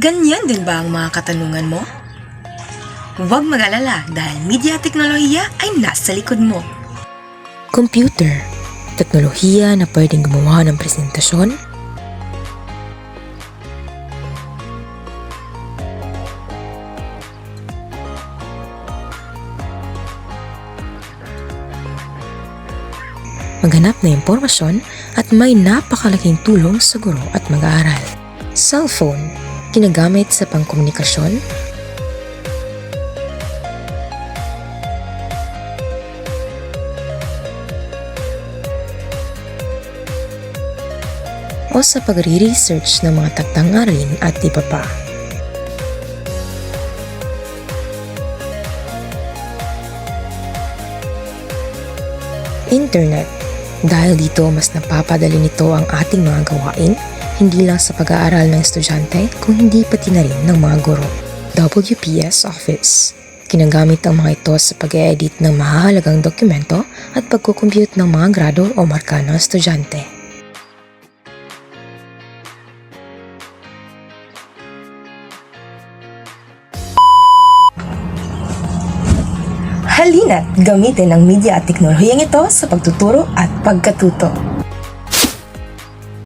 Ganyan din ba ang mga katanungan mo? Huwag mag-alala dahil media at teknolohiya ay nasa likod mo. Computer, teknolohiya na pwedeng gumawa ng presentasyon, maghanap na impormasyon at may napakalaking tulong sa guro at mag-aaral. Cellphone, ginagamit sa pangkomunikasyon, o sa pagre-research ng mga taktang aralin at iba pa. Internet. Dahil dito mas napapadali nito ang ating mga gawain, hindi lang sa pag-aaral ng estudyante, kung hindi pati na rin ng mga guro. WPS Office. Ginagamit ang mga ito sa pag-edit ng mahahalagang dokumento at pagkukompute ng mga grado o marka ng estudyante. Halina't gamitin ang media at teknolohiyang ito sa pagtuturo at pagkatuto.